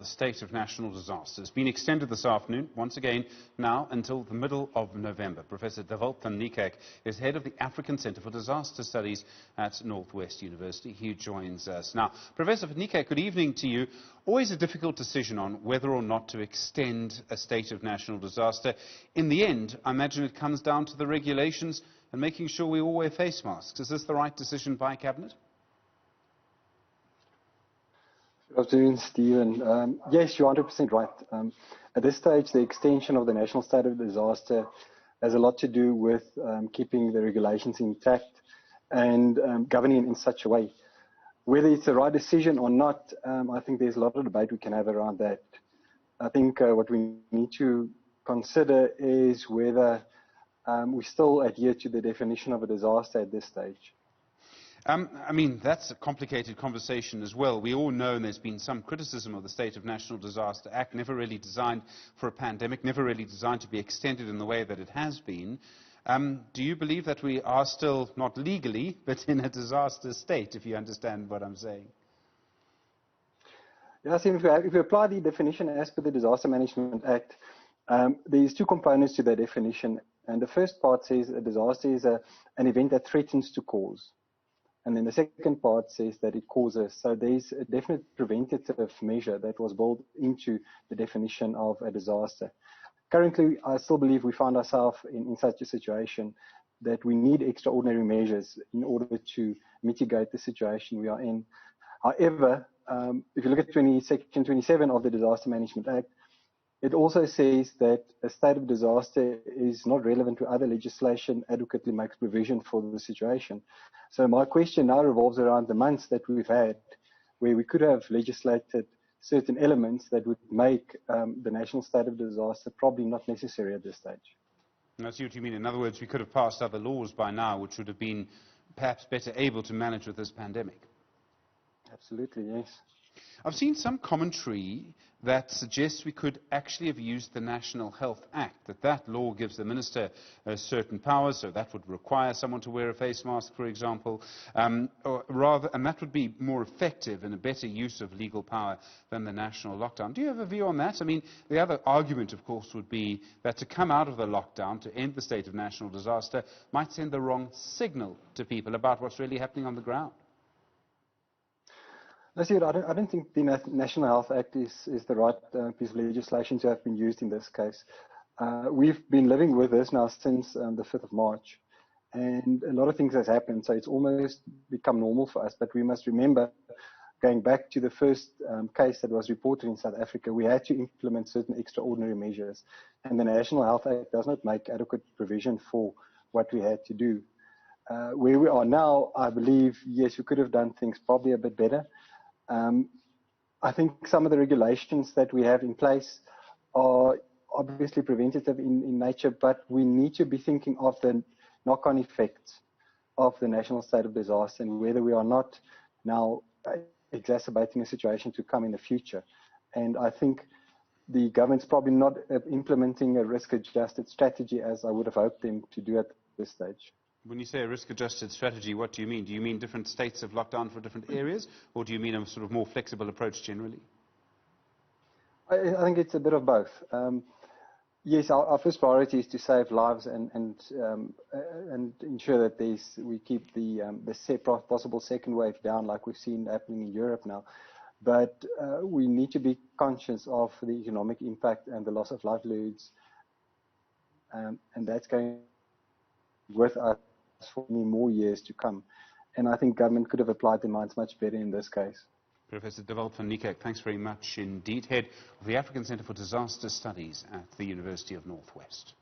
The state of national disaster has been extended this afternoon, once again, now until the middle of November. Professor Dewald van Niekerk is head of the African Centre for Disaster Studies at Northwest University. He joins us now. Professor van Niekerk, good evening to you. Always a difficult decision on whether or not to extend a state of national disaster. In the end, I imagine it comes down to the regulations and making sure we all wear face masks. Is this the right decision by Cabinet? Good afternoon, Stephen. Yes, you're 100% right. At this stage, the extension of the national state of disaster has a lot to do with keeping the regulations intact and governing in such a way. Whether it's the right decision or not, I think there's a lot of debate we can have around that. I think what we need to consider is whether we still adhere to the definition of a disaster at this stage. I mean, that's a complicated conversation as well. We all know, and there's been some criticism of the State of National Disaster Act, never really designed for a pandemic, never really designed to be extended in the way that it has been. Do you believe that we are still, not legally, but in a disaster state, if you understand what I'm saying? Yeah, so if we apply the definition as per the Disaster Management Act, there's two components to that definition. And the first part says a disaster is an event that threatens to cause. And then the second part says that it causes. So there's a definite preventative measure that was built into the definition of a disaster. Currently, I still believe we find ourselves in such a situation that we need extraordinary measures in order to mitigate the situation we are in. However, if you look at Section 27 of the Disaster Management Act, it also says that a state of disaster is not relevant to other legislation, adequately makes provision for the situation. So my question now revolves around the months that we've had where we could have legislated certain elements that would make the national state of disaster probably not necessary at this stage. And I see what you mean. In other words, we could have passed other laws by now which would have been perhaps better able to manage with this pandemic. Absolutely, yes. I've seen some commentary that suggests we could actually have used the National Health Act, that law gives the minister certain powers, so that would require someone to wear a face mask, for example, and that would be more effective and a better use of legal power than the national lockdown. Do you have a view on that? I mean, the other argument, of course, would be that to come out of the lockdown, to end the state of national disaster, might send the wrong signal to people about what's really happening on the ground. I don't think the National Health Act is the right piece of legislation to have been used in this case. We've been living with this now since the 5th of March, and a lot of things has happened, so it's almost become normal for us. But we must remember, going back to the first case that was reported in South Africa, we had to implement certain extraordinary measures, and the National Health Act does not make adequate provision for what we had to do. Where we are now, I believe, yes, we could have done things probably a bit better. I think some of the regulations that we have in place are obviously preventative in nature, but we need to be thinking of the knock-on effects of the national state of disaster and whether we are not now exacerbating a situation to come in the future. And I think the government's probably not implementing a risk-adjusted strategy as I would have hoped them to do at this stage. When you say a risk-adjusted strategy, what do you mean? Do you mean different states of lockdown for different areas, or do you mean a sort of more flexible approach generally? I think it's a bit of both. Yes, our first priority is to save lives and ensure that we keep the possible second wave down, like we've seen happening in Europe now. But we need to be conscious of the economic impact and the loss of livelihoods, and that's going with us for many more years to come. And I think government could have applied their minds much better in this case. Professor Dewald van Niekerk, thanks very much indeed. Head of the African Centre for Disaster Studies at the University of Northwest.